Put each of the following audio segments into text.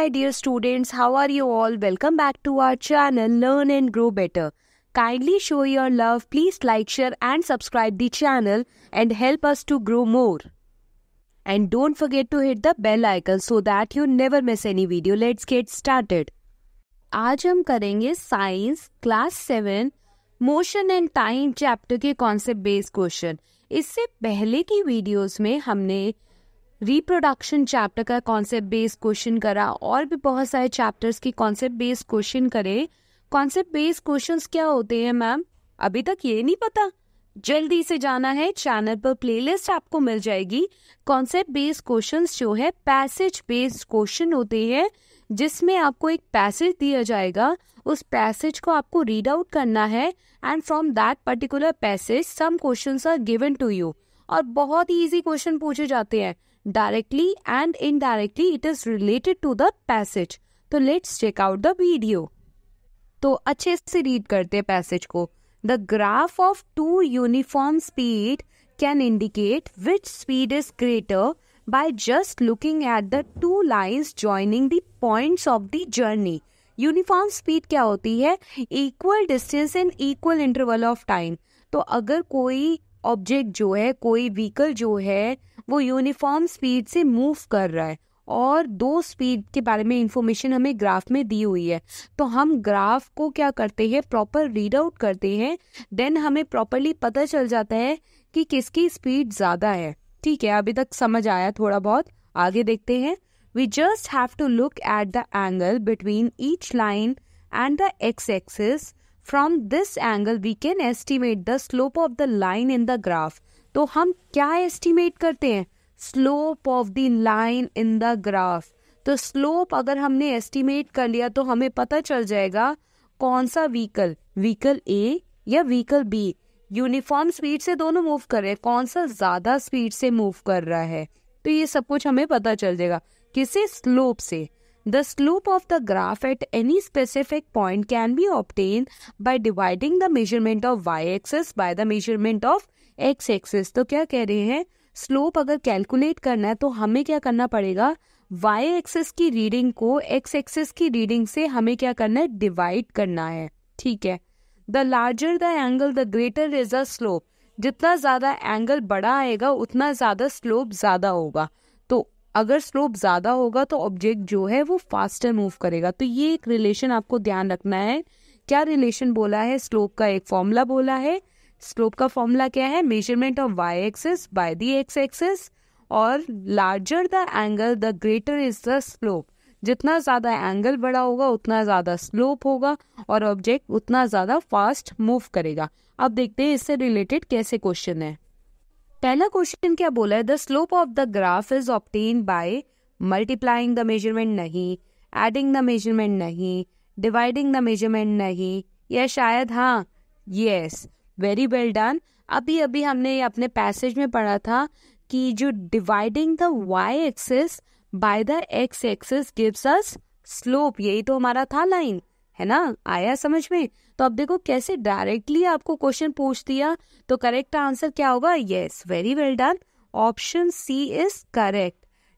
my dear students, how are you all? Welcome back to our channel Learn and Grow Better. Kindly show your love, please like, share and subscribe the channel and help us to grow more. And don't forget to hit the bell icon so that you never miss any video. Let's get started. आज हम करेंगे science class 7 motion and time chapter के concept based question. इससे पहले की videos में हमने reproduction chapter का कॉन्सेप्ट बेस्ड क्वेश्चन करा और भी बहुत सारे चैप्टर्स के कॉन्सेप्ट बेस्ड क्वेश्चन करे। कॉन्सेप्ट बेस्ड क्वेश्चंस क्या होते हैं मैम? अभी तक ये नहीं पता? जल्दी से जाना है, चैनल पर प्लेलिस्ट आपको मिल जाएगी। कॉन्सेप्ट बेस्ड क्वेश्चंस जो है पैसेज बेस्ड क्वेश्चन होते हैं, जिसमें आपको एक पैसेज दिया जाएगा, उस पैसेज को आपको रीड आउट करना है and from that particular passage some questions are given to you. और बहुत ही इजी क्वेश्चन पूछे जाते हैं, directly and indirectly it is related to the passage. तो let's check out the video. तो अच्छे से रीड करते हैं पैसेज को। The graph of two uniform speed can indicate which speed is greater by just looking at the two lines joining the points of the journey. Uniform speed क्या होती है? Equal distance and equal interval of time. तो अगर कोई object जो है, कोई vehicle जो है, वो यूनिफॉर्म स्पीड से मूव कर रहा है और दो स्पीड के बारे में इंफॉर्मेशन हमें ग्राफ में दी हुई है, तो हम ग्राफ को क्या करते हैं, प्रॉपर रीड आउट करते हैं। देन हमें प्रॉपरली पता चल जाता है कि किसकी स्पीड ज़्यादा है। ठीक है, अभी तक समझ आया थोड़ा बहुत? आगे देखते हैं। We just have to look at the angle between each line and the x-axis. From this angle, we can estimate the slope of the line in the graph. तो हम क्या estimate करते हैं? Slope of the line in the graph. तो slope अगर हमने estimate कर लिया तो हमें पता चल जाएगा कौन सा व्हीकल A या व्हीकल B यूनिफॉर्म स्पीड से दोनों मूव कर रहे हैं, कौन सा ज्यादा स्पीड से मूव कर रहा है। तो ये सब कुछ हमें पता चल जाएगा किसी स्लोप से। The slope of the graph at any specific point can be obtain by dividing the measurement of Y axis by the measurement of X axis. तो क्या कह रहे हैं, स्लोप अगर कैलकुलेट करना है तो हमें क्या करना पड़ेगा, वाई एक्सिस की रीडिंग को एक्स एक्सिस की रीडिंग से हमें क्या करना है, डिवाइड करना है। ठीक है। The larger the angle the greater is the slope. जितना ज्यादा एंगल बड़ा आएगा उतना ज्यादा स्लोप ज्यादा होगा। तो अगर स्लोप ज्यादा होगा तो ऑब्जेक्ट जो है वो फास्टर मूव करेगा। तो ये एक रिलेशन आपको ध्यान रखना है। क्या रिलेशन बोला है? स्लोप का एक फॉर्मूला बोला है। स्लोप का फॉर्मूला क्या है? Measurement of Y axis by the X axis. और larger the angle the greater is the slope. जितना ज्यादा एंगल बड़ा होगा उतना ज्यादा स्लोप होगा और ऑब्जेक्ट उतना ज्यादा फास्ट मूव करेगा। अब देखते हैं इससे रिलेटेड कैसे क्वेश्चन है। पहला क्वेश्चन क्या बोला है? The slope of the graph is obtain by multiplying the measurement नहीं, एडिंग द मेजरमेंट नहीं, डिवाइडिंग द मेजरमेंट नहीं, या शायद हाँ, यस, वेरी वेल डन। अभी अभी हमने अपने पैसेज में पढ़ा था कि जो dividing the Y axis by the X axis gives us slope, यही तो हमारा था लाइन, है ना? आया समझ में? तो अब देखो कैसे डायरेक्टली आपको क्वेश्चन पूछ दिया। तो करेक्ट आंसर क्या होगा? Yes, very well done, option C is correct.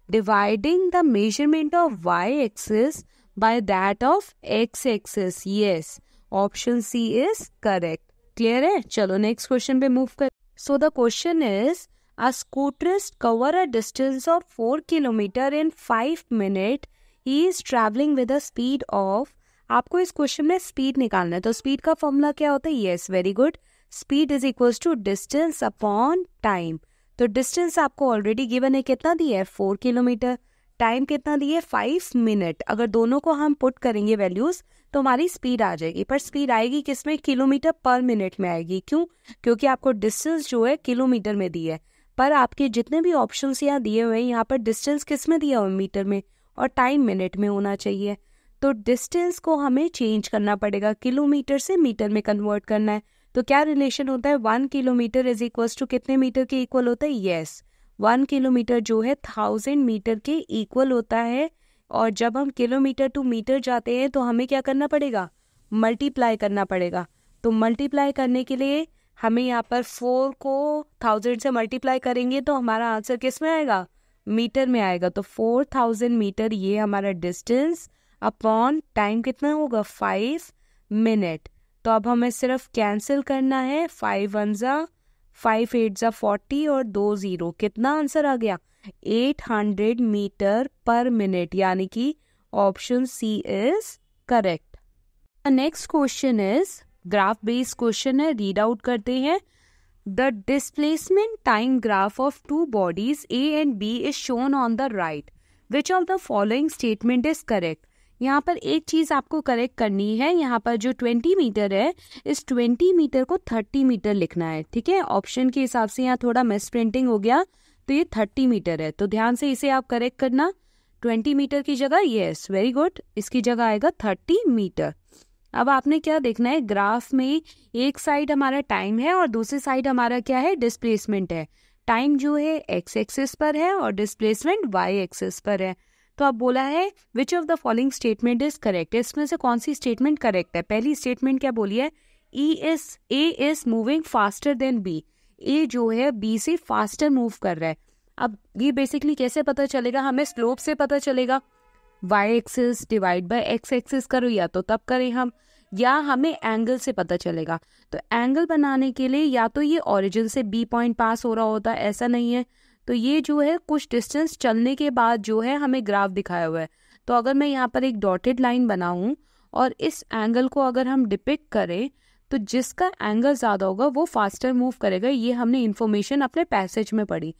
Dividing the measurement of Y axis by that of X axis, yes, option C is correct. Clear है? चलो नेक्स्ट क्वेश्चन पे move कर। So the question is a scooterist cover a distance of 4 kilometer in 5 minutes. He is traveling with a speed of, आपको इस question में speed निकालना है। तो स्पीड का फॉर्मूला क्या होता है? Yes, very good, speed is equals to distance upon time. तो डिस्टेंस आपको ऑलरेडी गिवन है, कितना दिया है? 4 किलोमीटर। टाइम कितना दिया है? 5 मिनट। अगर दोनों को हम पुट करेंगे वैल्यूज तो हमारी स्पीड आ जाएगी, पर स्पीड आएगी किसमें? किलोमीटर पर मिनट में आएगी। क्यों? क्योंकि आपको डिस्टेंस जो है किलोमीटर में दी है, पर आपके जितने भी ऑप्शंस यहाँ दिए हुए हैं यहाँ पर डिस्टेंस किस में दिया हुआ? मीटर में, और टाइम मिनट में होना चाहिए। तो डिस्टेंस को हमें चेंज करना पड़ेगा, किलोमीटर से मीटर में कन्वर्ट करना है। तो क्या रिलेशन होता है? 1 किलोमीटर इज इक्वल टू कितने मीटर के इक्वल होता है? यस, 1 किलोमीटर जो है 1000 मीटर के इक्वल होता है। और जब हम किलोमीटर टू मीटर जाते हैं तो हमें क्या करना पड़ेगा? मल्टीप्लाई करना पड़ेगा। तो मल्टीप्लाई करने के लिए हमें यहाँ पर 4 को 1000 से मल्टीप्लाई करेंगे तो हमारा आंसर किस में आएगा? मीटर में आएगा तो 4000 मीटर ये हमारा डिस्टेंस अपॉन टाइम कितना होगा 5 मिनट। तो अब हमें सिर्फ कैंसिल करना है, 5 1 जा 5 8 जा 40 और 2 0, कितना आंसर आ गया 800 मीटर पर मिनट, यानी कि option C is correct. Next question is graph based question है, रीड आउट करते हैं। The displacement time graph of two bodies A and B is shown on the right. Which of the following statement is correct? यहाँ पर एक चीज आपको correct करनी है, यहाँ पर जो 20 मीटर है इस 20 मीटर को 30 मीटर लिखना है, ठीक है। ऑप्शन के हिसाब से यहाँ थोड़ा मिस प्रिंटिंग हो गया, तो ये 30 मीटर है, तो ध्यान से इसे आप करेक्ट करना। 20 मीटर की जगह यस वेरी गुड, इसकी जगह आएगा 30 मीटर। अब आपने क्या देखना है, ग्राफ में एक साइड हमारा टाइम है और दूसरी साइड हमारा क्या है, डिस्प्लेसमेंट है। टाइम जो है एक्स एक्सिस पर है और डिस्प्लेसमेंट वाई एक्सिस पर है। तो अब बोला है which of the following statement is correct, इसमें से कौन सी स्टेटमेंट करेक्ट है। पहली स्टेटमेंट क्या बोली है, A is moving faster than B, A जो है बी से फास्टर मूव कर रहा है। अब ये बेसिकली कैसे पता चलेगा, हमें स्लोप से पता चलेगा, Y axis divide by X axis करो या तो तब करें हम, या हमें एंगल से पता चलेगा। तो एंगल बनाने के लिए या तो ये ओरिजिन से बी पॉइंट पास हो रहा होता है, ऐसा नहीं है, तो ये जो है कुछ डिस्टेंस चलने के बाद जो है हमें ग्राफ दिखाया हुआ है। तो अगर मैं यहाँ पर एक डॉटेड लाइन बनाऊं और इस एंगल को अगर हम डिपिक्ट करें तो जिसका एंगल ज़्यादा होगा वो फास्टर मूव करेगा, ये हमने इन्फॉर्मेशन अपने पैसेज में पढ़ी।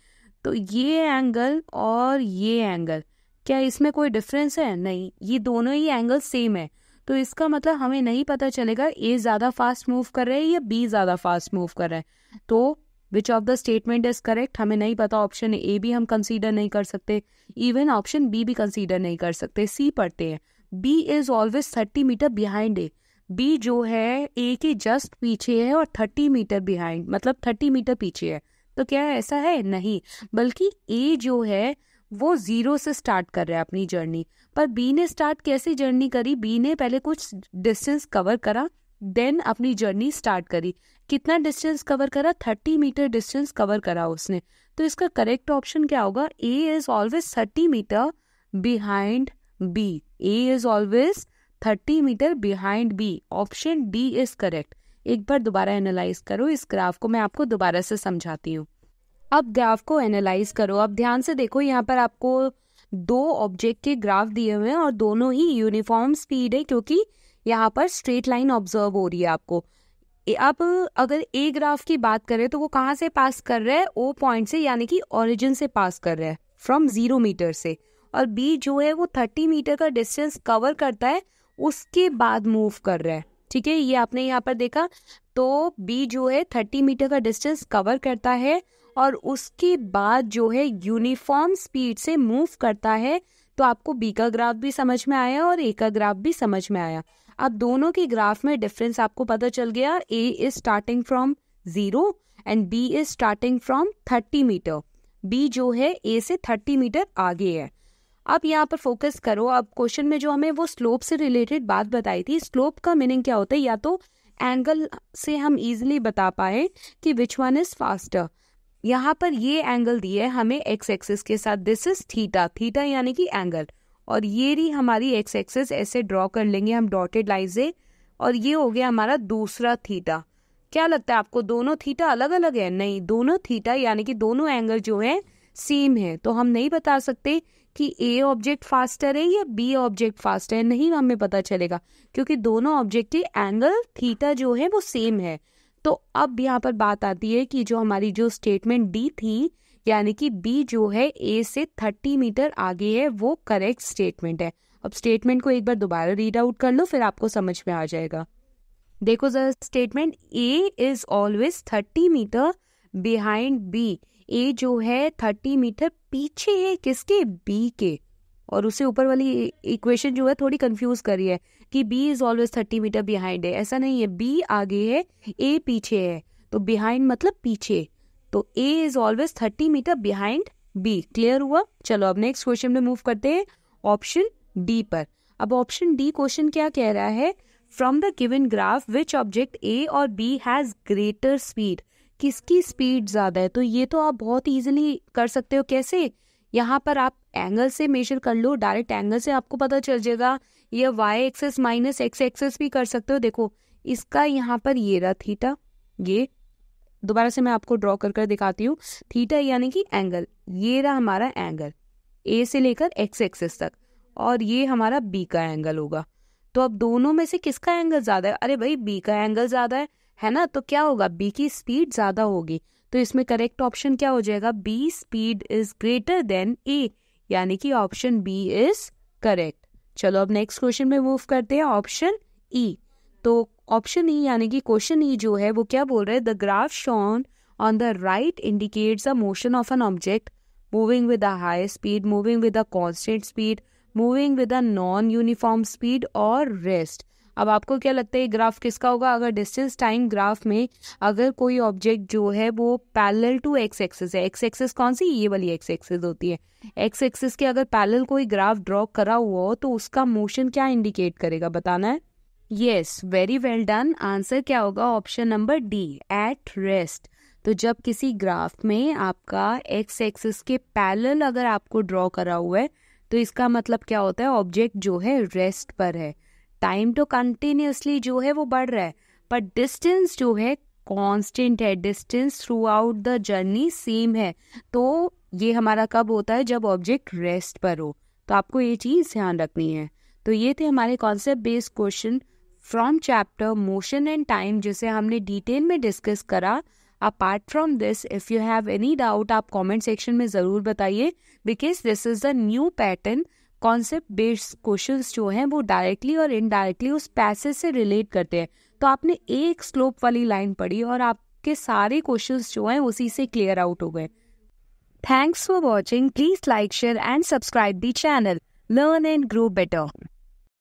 तो ये एंगल और ये एंगल, क्या इसमें कोई डिफरेंस है, नहीं, ये दोनों ही एंगल सेम है। तो इसका मतलब हमें नहीं पता चलेगा ए ज़्यादा फास्ट मूव कर रहा है या बी ज़्यादा फास्ट मूव कर रहा है। तो which of the statement is correct हमें नहीं पता, ऑप्शन ए भी हम कंसीडर नहीं कर सकते, इवन ऑप्शन बी भी कंसीडर नहीं कर सकते। सी पढ़ते हैं, B is always 30 metre behind A, B जो है ए के जस्ट पीछे है और 30 मीटर बिहाइंड, मतलब 30 मीटर पीछे है। तो क्या ऐसा है, नहीं, बल्कि ए जो है वो 0 से स्टार्ट कर रहा है अपनी जर्नी। पर बी ने स्टार्ट कैसे जर्नी करी, बी ने पहले कुछ डिस्टेंस कवर करा देन अपनी जर्नी स्टार्ट करी। कितना डिस्टेंस कवर करा, 30 मीटर डिस्टेंस कवर करा उसने। तो इसका करेक्ट ऑप्शन क्या होगा, A is always 30 metre behind B, A is always 30 metre behind B, option D is correct. एक बार दोबारा एनालाइज करो इस ग्राफ को, मैं आपको दोबारा से समझाती हूँ। अब ग्राफ को एनालाइज करो, अब ध्यान से देखो, यहाँ पर आपको दो ऑब्जेक्ट के ग्राफ दिए हुए हैं और दोनों ही यूनिफॉर्म स्पीड है, क्योंकि यहाँ पर स्ट्रेट लाइन ऑब्जर्व हो रही है आपको। अब अगर ए ग्राफ की बात करें तो वो कहाँ से पास कर रहा है, ओ पॉइंट से, यानी कि ओरिजिन से पास कर रहा है फ्रॉम 0 मीटर से। और बी जो है वो 30 मीटर का डिस्टेंस कवर करता है, उसके बाद मूव कर रहा है, ठीक है, ये आपने यहाँ पर देखा। तो बी जो है 30 मीटर का डिस्टेंस कवर करता है और उसके बाद जो है यूनिफॉर्म स्पीड से मूव करता है। तो आपको बी का ग्राफ भी समझ में आया और ए का ग्राफ भी समझ में आया। अब दोनों के ग्राफ में डिफरेंस आपको पता चल गया, A is starting from 0 and B is starting from 30 metre. B जो है ए से 30 मीटर आगे है। अब यहाँ पर फोकस करो, अब क्वेश्चन में जो हमें वो स्लोप से रिलेटेड बात बताई थी, स्लोप का मीनिंग क्या होता है, या तो एंगल से हम इजीली बता पाए कि विच वन इज फास्टर। यहाँ पर ये एंगल दिए है हमें एक्स एक्सिस के साथ, दिस इज थीटा, थीटा यानी कि एंगल, और ये रही हमारी एक्स एक्सिस, ऐसे ड्रॉ कर लेंगे हम डॉटेड लाइन से, और ये हो गया हमारा दूसरा थीटा। क्या लगता है आपको दोनों थीटा अलग अलग है, नहीं, दोनों थीटा यानी कि दोनों एंगल जो है सेम है। तो हम नहीं बता सकते कि ए ऑब्जेक्ट फास्टर है या बी ऑब्जेक्ट फास्टर है, नहीं हमें पता चलेगा, क्योंकि दोनों ऑब्जेक्ट के एंगल थीटा जो है वो सेम है। तो अब यहाँ पर बात आती है कि जो हमारी जो स्टेटमेंट डी थी, यानी कि बी जो है ए से 30 मीटर आगे है, वो करेक्ट स्टेटमेंट है। अब स्टेटमेंट को एक बार दोबारा रीड आउट कर लो, फिर आपको समझ में आ जाएगा। देखो जरा statement, A is always 30 metre behind B, A जो है 30 मीटर पीछे है किसके, बी के। और उससे ऊपर वाली इक्वेशन जो है थोड़ी कंफ्यूज कर रही है कि B is always 30 metre behind है, ऐसा नहीं है, बी आगे है ए पीछे है, तो बिहाइंड मतलब पीछे, तो A is always 30 metre behind B. Clear हुआ? चलो अब नेक्स्ट क्वेश्चन में मूव करते हैं, ऑप्शन डी पर। अब ऑप्शन डी क्वेश्चन क्या कह रहा है, from the given graph which object A और बी हैज ग्रेटर स्पीड, किसकी स्पीड ज्यादा है। तो ये तो आप बहुत इजीली कर सकते हो, कैसे, यहाँ पर आप एंगल से मेजर कर लो, डायरेक्ट एंगल से आपको पता चल जाएगा। ये y axes minus x axes भी कर सकते हो। देखो इसका यहाँ पर ये रहा थीटा, ये दोबारा से मैं आपको ड्रॉ कर दिखाती हूँ। थीटा यानी कि एंगल, ये रहा हमारा एंगल a से लेकर x एक्सेस तक, और ये हमारा b का एंगल होगा। तो अब दोनों में से किसका एंगल ज्यादा है? अरे भाई b का एंगल ज्यादा है ना, तो क्या होगा, b की स्पीड ज्यादा होगी। तो इसमें करेक्ट ऑप्शन क्या हो जाएगा, b speed is greater than a, यानी कि ऑप्शन b इज करेक्ट। चलो अब नेक्स्ट क्वेश्चन में मूव करते हैं, ऑप्शन ई। तो ऑप्शन ई यानी कि क्वेश्चन ई जो है वो क्या बोल रहा है, the graph shown on the right indicates the motion of an object moving with a high speed, moving with a constant speed, moving with a non uniform speed और रेस्ट। अब आपको क्या लगता है ग्राफ किसका होगा? अगर डिस्टेंस टाइम ग्राफ में अगर कोई ऑब्जेक्ट जो है वो पैरेलल टू एक्स एक्सिस है, एक्स एक्सिस कौन सी, ये वाली एक्स एक्सिस होती है, एक्स एक्सिस के अगर पैरेलल कोई ग्राफ ड्रॉ करा हुआ हो तो उसका मोशन क्या इंडिकेट करेगा, बताना है। Yes, very well done. Answer क्या होगा, option number D, at rest. तो जब किसी ग्राफ में आपका एक्स एक्सिस के पैरेलल अगर आपको ड्रॉ करा हुआ है तो इसका मतलब क्या होता है, ऑब्जेक्ट जो है रेस्ट पर है। टाइम तो कंटिन्यूसली जो है वो बढ़ रहा है, पर डिस्टेंस जो है कांस्टेंट है, distance through out the journey same है। तो ये हमारा कब होता है, जब ऑब्जेक्ट रेस्ट पर हो। तो आपको ये चीज़ ध्यान रखनी है। तो ये थे हमारे concept based question from chapter motion and time, जिसे हमने डिटेल में डिस्कस करा। Apart from this, if you have any doubt आप कमेंट सेक्शन में ज़रूर बताइए, because this is the new pattern. Concept based questions जो हैं वो डायरेक्टली और इनडायरेक्टली उस पैसेज से रिलेट करते हैं। तो आपने एक स्लोप वाली लाइन पढ़ी और आपके सारे क्वेश्चंस जो हैं उसी से क्लियर आउट हो गए। Thanks for watching. Please like, share and subscribe the channel learn and grow better.